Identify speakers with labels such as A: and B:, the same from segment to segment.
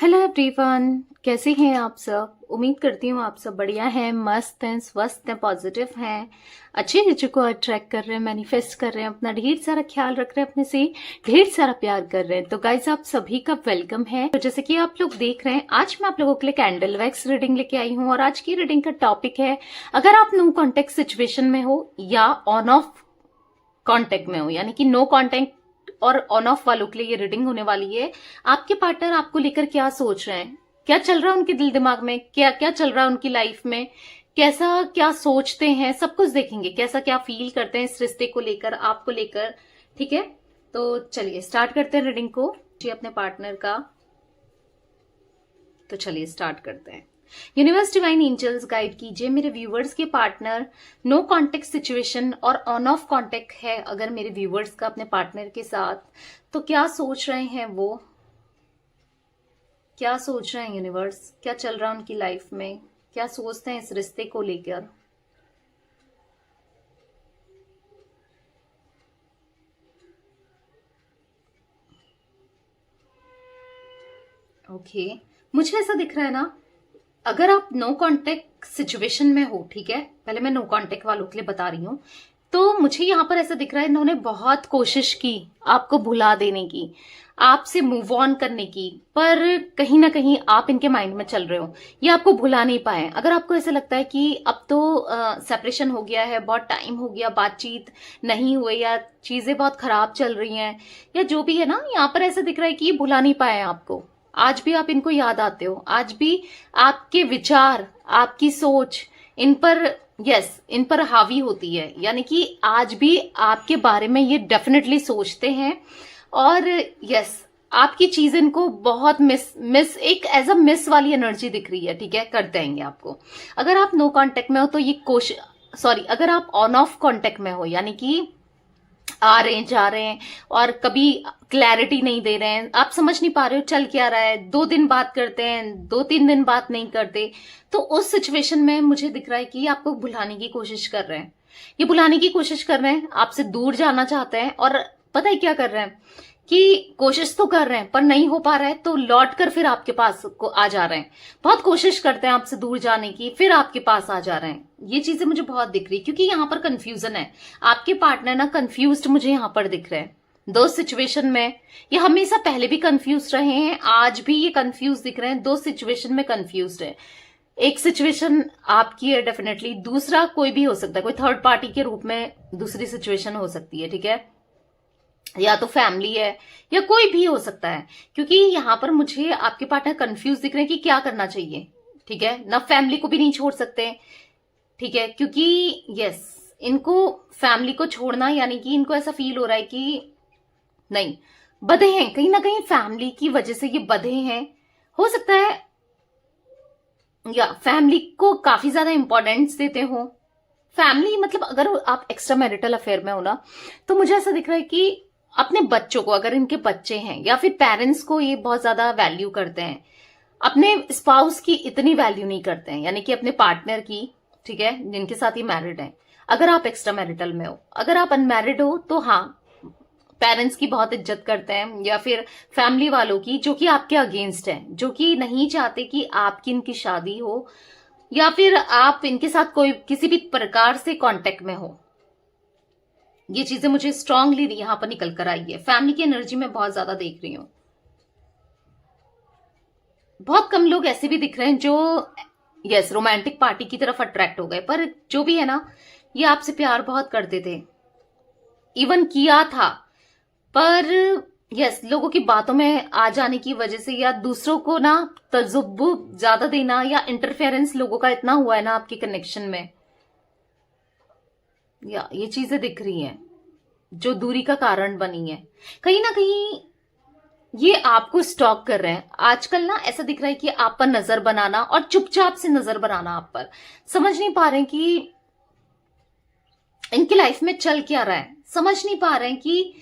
A: Hello everyone, कैसे हैं आप सब। उम्मीद करती हूँ आप सब बढ़िया हैं, मस्त हैं, स्वस्थ हैं, पॉजिटिव हैं, अच्छी चीजों को अट्रैक्ट कर रहे हैं, मैनिफेस्ट कर रहे हैं, अपना ढेर सारा ख्याल रख रहे हैं, अपने से ढेर सारा प्यार कर रहे हैं। तो गाइज आप सभी का वेलकम है। तो जैसे कि आप लोग देख रहे हैं, आज मैं आप लोगों के लिए कैंडल वैक्स रीडिंग लेके आई हूँ और आज की रीडिंग का टॉपिक है, अगर आप नो कॉन्टेक्ट सिचुएशन में हो या ऑन ऑफ कांटेक्ट में हो, यानी कि नो कांटेक्ट और ऑन ऑफ वालों के लिए ये रीडिंग होने वाली है। आपके पार्टनर आपको लेकर क्या सोच रहे हैं, क्या चल रहा है उनके दिल दिमाग में, क्या क्या चल रहा है उनकी लाइफ में, कैसा क्या सोचते हैं, सब कुछ देखेंगे। कैसा क्या फील करते हैं इस रिश्ते को लेकर, आपको लेकर। ठीक है, तो चलिए स्टार्ट करते हैं रीडिंग को जी अपने पार्टनर का। तो चलिए स्टार्ट करते हैं। यूनिवर्स डिवाइन एंजल्स गाइड कीजिए मेरे व्यूवर्स के पार्टनर नो कांटेक्ट सिचुएशन और ऑन ऑफ कांटेक्ट है अगर मेरे व्यूवर्स का अपने पार्टनर के साथ, तो क्या सोच रहे हैं वो, क्या सोच रहे हैं यूनिवर्स, क्या चल रहा है उनकी लाइफ में, क्या सोचते हैं इस रिश्ते को लेकर। ओके, मुझे ऐसा दिख रहा है ना, अगर आप नो कांटेक्ट सिचुएशन में हो, ठीक है, पहले मैं नो कांटेक्ट वालों के लिए बता रही हूँ, तो मुझे यहाँ पर ऐसा दिख रहा है इन्होंने बहुत कोशिश की आपको भुला देने की, आपसे मूव ऑन करने की, पर कहीं ना कहीं आप इनके माइंड में चल रहे हो, ये आपको भुला नहीं पाए। अगर आपको ऐसा लगता है कि अब तो सेपरेशन हो गया है, बहुत टाइम हो गया, बातचीत नहीं हुई या चीजें बहुत खराब चल रही हैं या जो भी है ना, यहाँ पर ऐसा दिख रहा है कि ये भुला नहीं पाए आपको। आज भी आप इनको याद आते हो, आज भी आपके विचार, आपकी सोच इन पर इन पर हावी होती है, यानी कि आज भी आपके बारे में ये डेफिनेटली सोचते हैं। और आपकी चीज इनको बहुत मिस एक एज अ मिस वाली एनर्जी दिख रही है। ठीक है, कर देंगे आपको। अगर आप नो कांटेक्ट में हो तो ये अगर आप ऑन ऑफ कांटेक्ट में हो, यानी कि आ रहे हैं जा रहे हैं और कभी क्लैरिटी नहीं दे रहे हैं, आप समझ नहीं पा रहे हो चल क्या रहा है, 2 दिन बात करते हैं, 2-3 दिन बात नहीं करते, तो उस सिचुएशन में मुझे दिख रहा है कि आपको भुलाने की कोशिश कर रहे हैं। ये भुलाने की कोशिश कर रहे हैं, आपसे दूर जाना चाहते हैं। और पता है क्या कर रहे हैं कि कोशिश तो कर रहे हैं पर नहीं हो पा रहा है, तो लौट कर फिर आपके पास को आ जा रहे हैं। बहुत कोशिश करते हैं आपसे दूर जाने की, फिर आपके पास आ जा रहे हैं। ये चीजें मुझे बहुत दिख रही है, क्योंकि यहाँ पर कंफ्यूजन है। आपके पार्टनर ना कंफ्यूज्ड मुझे यहाँ पर दिख रहे हैं दो सिचुएशन में। ये हमेशा पहले भी कंफ्यूज रहे हैं, आज भी ये कंफ्यूज दिख रहे हैं, दो सिचुएशन में कंफ्यूज है। एक सिचुएशन आपकी है डेफिनेटली, दूसरा कोई भी हो सकता है, कोई थर्ड पार्टी के रूप में दूसरी सिचुएशन हो सकती है। ठीक है, या तो फैमिली है या कोई भी हो सकता है, क्योंकि यहां पर मुझे आपके पार्टनर कंफ्यूज दिख रहे हैं कि क्या करना चाहिए। ठीक है ना, फैमिली को भी नहीं छोड़ सकते। ठीक है, क्योंकि इनको फैमिली को छोड़ना, यानी कि इनको ऐसा फील हो रहा है कि नहीं, बंधे हैं कहीं ना कहीं, फैमिली की वजह से ये बंधे हैं। हो सकता है या फैमिली को काफी ज्यादा इंपॉर्टेंस देते हो। फैमिली मतलब अगर आप एक्स्ट्रा मैरिटल अफेयर में हो ना, तो मुझे ऐसा दिख रहा है कि अपने बच्चों को, अगर इनके बच्चे हैं या फिर पेरेंट्स को, ये बहुत ज्यादा वैल्यू करते हैं। अपने स्पाउस की इतनी वैल्यू नहीं करते हैं, यानी कि अपने पार्टनर की। ठीक है, जिनके साथ ही मैरिड है, अगर आप एक्स्ट्रा मैरिटल में हो, अगर आप अनमैरिड हो तो हाँ, पेरेंट्स की बहुत इज्जत करते हैं, या फिर फैमिली वालों की जो कि आपके अगेंस्ट है, जो कि नहीं चाहते कि आपकी इनकी शादी हो, या फिर आप इनके साथ कोई किसी भी प्रकार से कांटेक्ट में हो। ये चीजें मुझे स्ट्रांगली यहां पर निकल कर आई है। फैमिली की एनर्जी में बहुत ज्यादा देख रही हूं। बहुत कम लोग ऐसे भी दिख रहे हैं जो रोमांटिक पार्टी की तरफ अट्रैक्ट हो गए, पर जो भी है ना, ये आपसे प्यार बहुत करते थे, इवन किया था, पर लोगों की बातों में आ जाने की वजह से, या दूसरों को ना तजुर्बा ज्यादा देना, या इंटरफेरेंस लोगों का इतना हुआ है ना आपके कनेक्शन में, या ये चीजें दिख रही हैं जो दूरी का कारण बनी है। कहीं ना कहीं ये आपको स्टॉक कर रहे हैं आजकल ना। ऐसा दिख रहा है कि आप पर नजर बनाना और चुपचाप से नजर बनाना आप पर, समझ नहीं पा रहे हैं कि इनकी लाइफ में चल क्या रहा है, समझ नहीं पा रहे हैं कि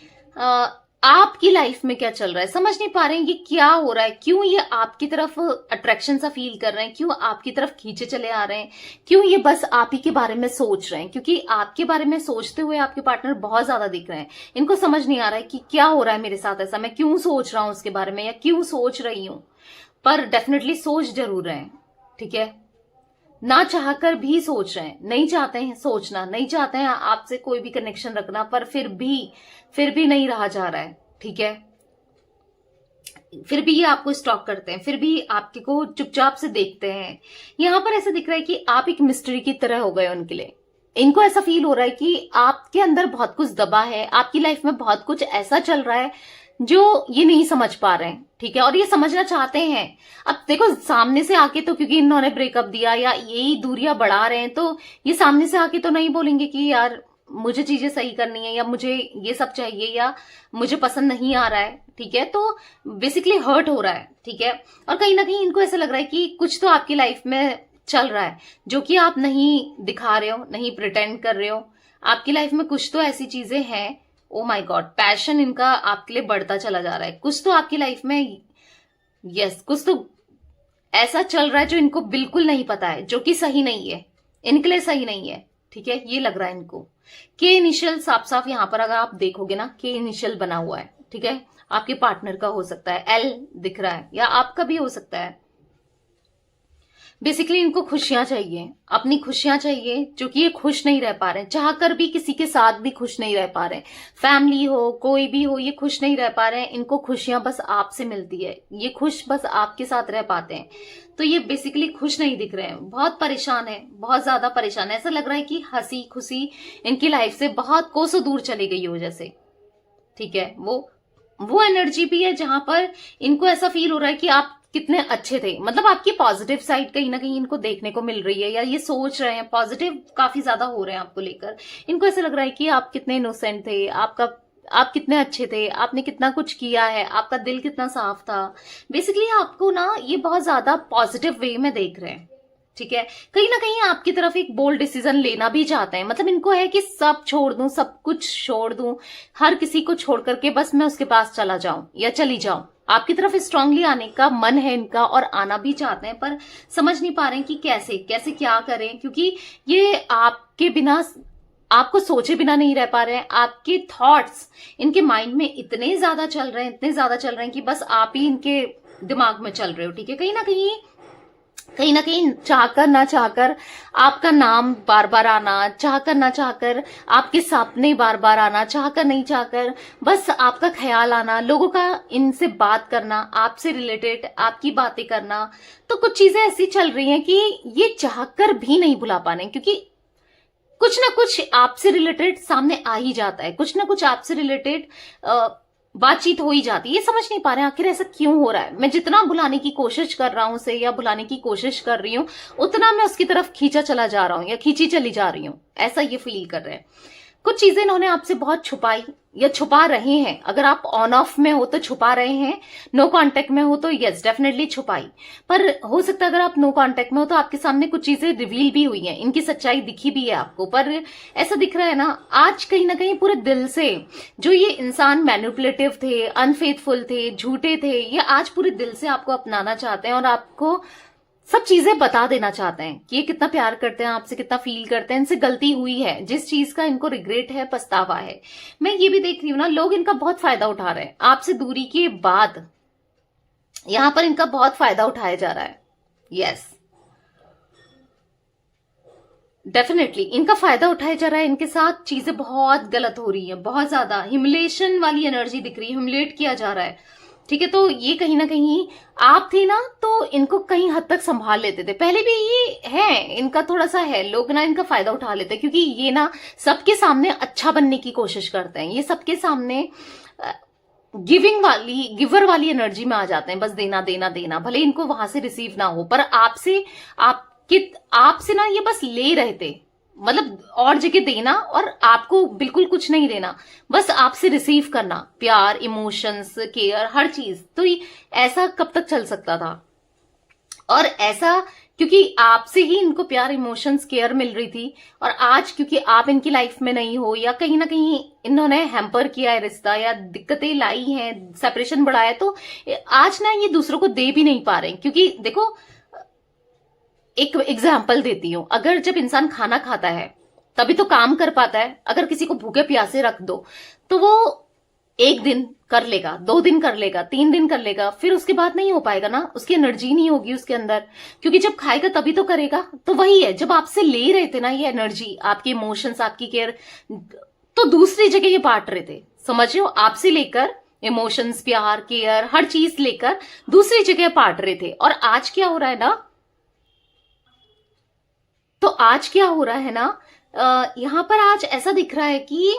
A: आपकी लाइफ में क्या चल रहा है, समझ नहीं पा रहे हैं ये क्या हो रहा है, क्यों ये आपकी तरफ अट्रैक्शन सा फील कर रहे हैं, क्यों आपकी तरफ खींचे चले आ रहे हैं, क्यों ये बस आप ही के बारे में सोच रहे हैं, क्योंकि आपके बारे में सोचते हुए आपके पार्टनर बहुत ज्यादा दिख रहे हैं। इनको समझ नहीं आ रहा है कि क्या हो रहा है मेरे साथ, ऐसा मैं क्यों सोच रहा हूं उसके बारे में या क्यों सोच रही हूं, पर डेफिनेटली सोच जरूर रहे हैं। ठीक है, ना चाहकर भी सोच रहे हैं, नहीं चाहते हैं सोचना, नहीं चाहते हैं आपसे कोई भी कनेक्शन रखना, पर फिर भी नहीं रहा जा रहा है। ठीक है, फिर भी ये आपको स्टॉक करते हैं, फिर भी आपके को चुपचाप से देखते हैं। यहां पर ऐसा दिख रहा है कि आप एक मिस्ट्री की तरह हो गए उनके लिए। इनको ऐसा फील हो रहा है कि आपके अंदर बहुत कुछ दबा है, आपकी लाइफ में बहुत कुछ ऐसा चल रहा है जो ये नहीं समझ पा रहे हैं। ठीक है, और ये समझना चाहते हैं। अब देखो, सामने से आके तो, क्योंकि इन्होंने ब्रेकअप दिया या यही दूरियां बढ़ा रहे हैं, तो ये सामने से आके तो नहीं बोलेंगे कि यार मुझे चीजें सही करनी है या मुझे ये सब चाहिए या मुझे पसंद नहीं आ रहा है। ठीक है, तो बेसिकली हर्ट हो रहा है। ठीक है, और कहीं ना कहीं इनको ऐसा लग रहा है कि कुछ तो आपकी लाइफ में चल रहा है जो कि आप नहीं दिखा रहे हो, नहीं प्रिटेंड कर रहे हो। आपकी लाइफ में कुछ तो ऐसी चीजें हैं, ओ माय गॉड, पैशन इनका आपके लिए बढ़ता चला जा रहा है। कुछ तो आपकी लाइफ में, यस, कुछ तो ऐसा चल रहा है जो इनको बिल्कुल नहीं पता है, जो कि सही नहीं है, इनके लिए सही नहीं है। ठीक है, ये लग रहा है इनको। के इनिशियल साफ साफ यहां पर अगर आप देखोगे ना, के इनिशियल बना हुआ है। ठीक है, आपके पार्टनर का हो सकता है, एल दिख रहा है, या आपका भी हो सकता है। बेसिकली इनको खुशियां चाहिए, अपनी खुशियां चाहिए, जो कि ये खुश नहीं रह पा रहे हैं, चाहकर भी किसी के साथ भी खुश नहीं रह पा रहे हैं। फैमिली हो, कोई भी हो, ये खुश नहीं रह पा रहे हैं। इनको खुशियां बस आपसे मिलती है, ये खुश बस आपके साथ रह पाते हैं। तो ये बेसिकली खुश नहीं दिख रहे हैं, बहुत परेशान है, बहुत ज्यादा परेशान है। ऐसा लग रहा है कि हंसी खुशी इनकी लाइफ से बहुत कोसों दूर चली गई हो जैसे। ठीक है, वो एनर्जी भी है जहां पर इनको ऐसा फील हो रहा है कि आप कितने अच्छे थे, मतलब आपकी पॉजिटिव साइड कहीं ना कहीं इनको देखने को मिल रही है, या ये सोच रहे हैं, पॉजिटिव काफी ज्यादा हो रहे हैं आपको लेकर। इनको ऐसा लग रहा है कि आप कितने इनोसेंट थे, आप कितने अच्छे थे, आपने कितना कुछ किया है, आपका दिल कितना साफ था। बेसिकली आपको ना ये बहुत ज्यादा पॉजिटिव वे में देख रहे हैं। ठीक है, कहीं ना कहीं आपकी तरफ एक बोल्ड डिसीजन लेना भी चाहते हैं। मतलब इनको है कि सब छोड़ दूं, सब कुछ छोड़ दूं, हर किसी को छोड़ करके बस मैं उसके पास चला जाऊं या चली जाऊं। आपकी तरफ स्ट्रांगली आने का मन है इनका, और आना भी चाहते हैं, पर समझ नहीं पा रहे हैं कि कैसे कैसे क्या करें, क्योंकि ये आपके बिना, आपको सोचे बिना नहीं रह पा रहे हैं। आपके थॉट्स इनके माइंड में इतने ज्यादा चल रहे हैं, इतने ज्यादा चल रहे हैं कि बस आप ही इनके दिमाग में चल रहे हो। ठीक है, कहीं ना कहीं चाहकर ना चाहकर आपका नाम बार बार आना, चाहकर ना चाहकर आपके सपने बार बार आना, चाहकर नहीं चाहकर बस आपका ख्याल आना, लोगों का इनसे बात करना, आपसे रिलेटेड आपकी बातें करना। तो कुछ चीजें ऐसी चल रही हैं कि ये चाहकर भी नहीं भुला पाने, क्योंकि कुछ ना कुछ आपसे रिलेटेड सामने आ ही जाता है, कुछ ना कुछ आपसे रिलेटेड बातचीत हो ही जाती है। ये समझ नहीं पा रहे हैं आखिर ऐसा क्यों हो रहा है। मैं जितना भुलाने की कोशिश कर रहा हूं उसे, या भुलाने की कोशिश कर रही हूं, उतना मैं उसकी तरफ खींचा चला जा रहा हूं या खींची चली जा रही हूं, ऐसा ये फील कर रहे हैं। कुछ चीजें इन्होंने आपसे बहुत छुपाई या छुपा रहे हैं। अगर आप ऑन ऑफ में हो तो छुपा रहे हैं, नो कांटेक्ट में हो तो यस डेफिनेटली छुपाई। पर हो सकता है अगर आप नो कांटेक्ट में हो तो आपके सामने कुछ चीजें रिवील भी हुई हैं, इनकी सच्चाई दिखी भी है आपको। पर ऐसा दिख रहा है ना, आज कहीं ना कहीं पूरे दिल से जो ये इंसान मैनिपुलेटिव थे, अनफेथफुल थे, झूठे थे, ये आज पूरे दिल से आपको अपनाना चाहते हैं और आपको सब चीजें बता देना चाहते हैं कि ये कितना प्यार करते हैं आपसे, कितना फील करते हैं। इनसे गलती हुई है, जिस चीज का इनको रिग्रेट है, पछतावा है। मैं ये भी देख रही हूं ना, लोग इनका बहुत फायदा उठा रहे हैं आपसे दूरी के बाद। यहां पर इनका बहुत फायदा उठाया जा रहा है। यस डेफिनेटली इनका फायदा उठाया जा रहा है। इनके साथ चीजें बहुत गलत हो रही है, बहुत ज्यादा ह्यूमिलेशन वाली एनर्जी दिख रही है, ह्यूमिलेट किया जा रहा है। ठीक है, तो ये कहीं ना कहीं आप थे ना तो इनको कहीं हद तक संभाल लेते थे, पहले भी ये है, इनका थोड़ा सा है, लोग ना इनका फायदा उठा लेते हैं, क्योंकि ये ना सबके सामने अच्छा बनने की कोशिश करते हैं। ये सबके सामने गिवर वाली एनर्जी में आ जाते हैं, बस देना देना देना, भले इनको वहां से रिसीव ना हो। पर आपसे ना ये बस ले रहे थे, मतलब और जगह देना और आपको बिल्कुल कुछ नहीं देना, बस आपसे रिसीव करना, प्यार, इमोशंस, केयर, हर चीज। तो ऐसा कब तक चल सकता था? और ऐसा क्योंकि आपसे ही इनको प्यार, इमोशंस, केयर मिल रही थी। और आज क्योंकि आप इनकी लाइफ में नहीं हो, या कहीं ना कहीं इन्होंने हैम्पर किया है रिश्ता, या दिक्कतें लाई हैं, सेपरेशन बढ़ाया, तो आज ना ये दूसरों को दे भी नहीं पा रहे। क्योंकि देखो, एक एग्जाम्पल देती हूं, अगर जब इंसान खाना खाता है तभी तो काम कर पाता है। अगर किसी को भूखे प्यासे रख दो तो वो 1 दिन कर लेगा, 2 दिन कर लेगा, 3 दिन कर लेगा, फिर उसके बाद नहीं हो पाएगा ना, उसकी एनर्जी नहीं होगी उसके अंदर। क्योंकि जब खाएगा तभी तो करेगा। तो वही है, जब आपसे ले रहे थे ना ये एनर्जी, आपके इमोशंस, आपकी केयर, तो दूसरी जगह ये बांट रहे थे। समझ रहे हो, आपसे लेकर इमोशंस, प्यार, केयर, हर चीज लेकर दूसरी जगह बांट रहे थे। और आज क्या हो रहा है ना, तो आज क्या हो रहा है ना, यहां पर आज ऐसा दिख रहा है कि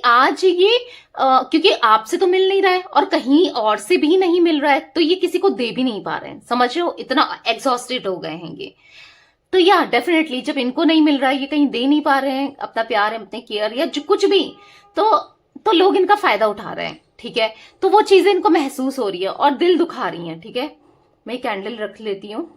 A: आज ये क्योंकि आपसे तो मिल नहीं रहा है और कहीं और से भी नहीं मिल रहा है, तो ये किसी को दे भी नहीं पा रहे हैं। समझ रहे हो, इतना एग्जॉस्टेड हो गए हैं ये। तो या डेफिनेटली जब इनको नहीं मिल रहा है, ये कहीं दे नहीं पा रहे हैं अपना प्यार, अपने केयर या जो कुछ भी, तो लोग इनका फायदा उठा रहे हैं। ठीक है, तो वो चीजें इनको महसूस हो रही है और दिल दुखा रही है। ठीक है, मैं कैंडल रख लेती हूँ,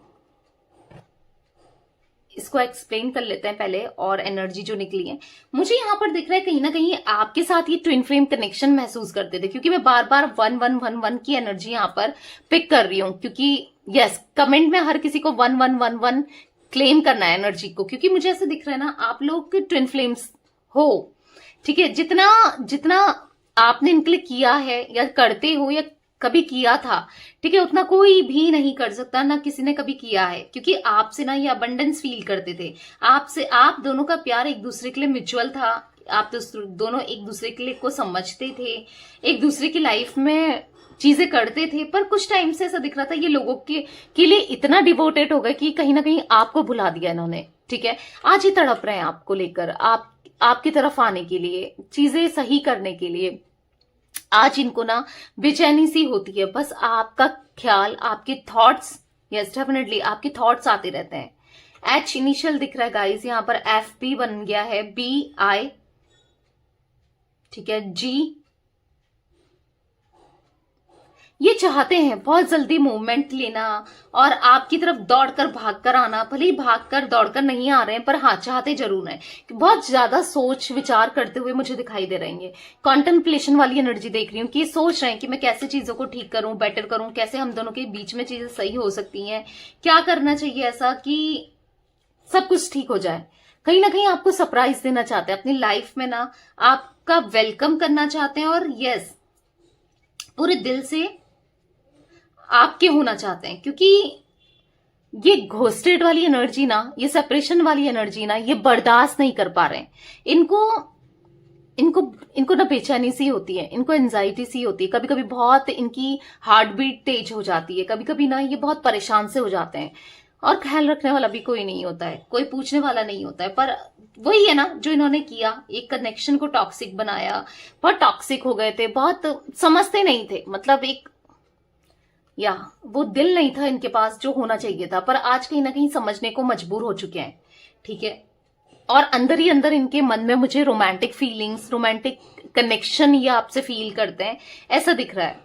A: इसको एक्सप्लेन कर लेते हैं पहले। और एनर्जी जो निकली है, मुझे यहां पर दिख रहा है कहीं ना कहीं आपके साथ ये ट्विन फ्लेम कनेक्शन महसूस करते थे। क्योंकि मैं बार बार 1111 की एनर्जी यहां पर पिक कर रही हूं, क्योंकि यस, कमेंट में हर किसी को 1111 क्लेम करना है एनर्जी को। क्योंकि मुझे ऐसे दिख रहा है ना, आप लोग ट्विन फ्लेम्स हो। ठीक है, जितना जितना आपने इनके लिए किया है या करते हो या कभी किया था, ठीक है, उतना कोई भी नहीं कर सकता, ना किसी ने कभी किया है। क्योंकि आपसे ना ये अबंडेंस फील करते थे। आपसे, आप दोनों का प्यार एक दूसरे के लिए म्यूचुअल था। आप तो दोनों एक दूसरे के लिए को समझते थे, एक दूसरे की लाइफ में चीजें करते थे। पर कुछ टाइम से ऐसा दिख रहा था ये लोगों के लिए इतना डिवोटेड हो गए कि कहीं ना कहीं आपको भुला दिया इन्होंने। ठीक है, आज ही तड़प रहे हैं आपको लेकर, आपकी तरफ आने के लिए, चीजें सही करने के लिए। आज इनको ना बेचैनी सी होती है, बस आपका ख्याल, आपके थॉट्स, यस डेफिनेटली आपके थॉट्स आते रहते हैं। एच इनिशियल दिख रहा है गाइस, यहां पर एफ बी बन गया है, बी आई, ठीक है, जी। ये चाहते हैं बहुत जल्दी मूवमेंट लेना और आपकी तरफ दौड़कर भागकर आना। भले ही भागकर दौड़कर नहीं आ रहे हैं, पर हाँ चाहते जरूर हैं। बहुत ज्यादा सोच विचार करते हुए मुझे दिखाई दे रहे हैं। कॉन्टेम्पलेशन वाली एनर्जी देख रही हूँ कि ये सोच रहे हैं कि मैं कैसे चीजों को ठीक करूं, बेटर करूं, कैसे हम दोनों के बीच में चीजें सही हो सकती हैं, क्या करना चाहिए ऐसा कि सब कुछ ठीक हो जाए। कहीं ना कहीं आपको सरप्राइज देना चाहते हैं अपनी लाइफ में ना, आपका वेलकम करना चाहते हैं। और यस, पूरे दिल से आपके होना चाहते हैं। क्योंकि ये घोस्टेड वाली एनर्जी ना, ये सेपरेशन वाली एनर्जी ना, ये बर्दाश्त नहीं कर पा रहे हैं। इनको ना बेचैनी सी होती है, इनको एंजाइटी सी होती है, कभी कभी बहुत इनकी हार्ट बीट तेज हो जाती है, कभी कभी ना ये बहुत परेशान से हो जाते हैं। और ख्याल रखने वाला भी कोई नहीं होता है, कोई पूछने वाला नहीं होता है। पर वही है ना जो इन्होंने किया, एक कनेक्शन को टॉक्सिक बनाया, बहुत टॉक्सिक हो गए थे, बहुत समझते नहीं थे। मतलब एक या वो दिल नहीं था इनके पास जो होना चाहिए था, पर आज कहीं ना कहीं समझने को मजबूर हो चुके हैं। ठीक है, और अंदर ही अंदर इनके मन में मुझे रोमांटिक फीलिंग्स, रोमांटिक कनेक्शन ये आपसे फील करते हैं, ऐसा दिख रहा है।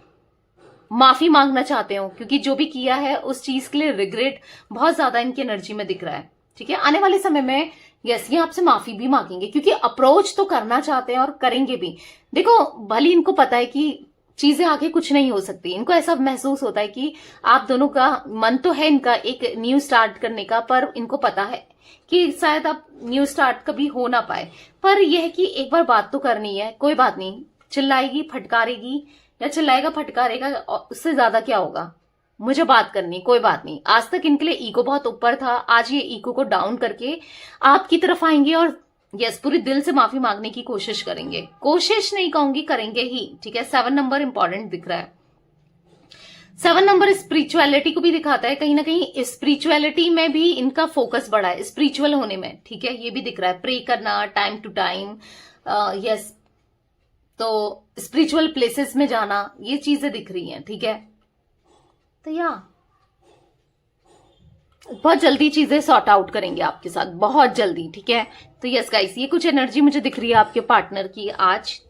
A: माफी मांगना चाहते हो क्योंकि जो भी किया है उस चीज के लिए रिग्रेट बहुत ज्यादा इनकी एनर्जी में दिख रहा है। ठीक है, आने वाले समय में यस ये आपसे माफी भी मांगेंगे, क्योंकि अप्रोच तो करना चाहते हैं और करेंगे भी। देखो, भले इनको पता है कि चीजें आगे कुछ नहीं हो सकती, इनको ऐसा महसूस होता है कि आप दोनों का मन तो है इनका एक न्यू स्टार्ट करने का, पर इनको पता है कि शायद आप न्यू स्टार्ट कभी हो ना पाए। पर यह है कि एक बार बात तो करनी है। कोई बात नहीं, चिल्लाएगी, फटकारेगी या चिल्लाएगा, फटकारेगा, उससे ज्यादा क्या होगा। मुझे बात करनी, कोई बात नहीं। आज तक इनके लिए ईगो बहुत ऊपर था, आज ये ईगो को डाउन करके आपकी तरफ आएंगे और यस पूरी दिल से माफी मांगने की कोशिश करेंगे। कोशिश नहीं कहूंगी, करेंगे ही। ठीक है, 7 नंबर इंपॉर्टेंट दिख रहा है। 7 नंबर स्पिरिचुअलिटी को भी दिखाता है, कहीं ना कहीं स्पिरिचुअलिटी में भी इनका फोकस बढ़ा है, स्पिरिचुअल होने में। ठीक है, ये भी दिख रहा है, प्रे करना टाइम टू टाइम, यस, तो स्पिरिचुअल प्लेसेस में जाना, ये चीजें दिख रही हैं। ठीक है, तो या बहुत जल्दी चीजें सॉर्ट आउट करेंगे आपके साथ, बहुत जल्दी। ठीक है, तो यस गाइस, ये कुछ एनर्जी मुझे दिख रही है आपके पार्टनर की आज।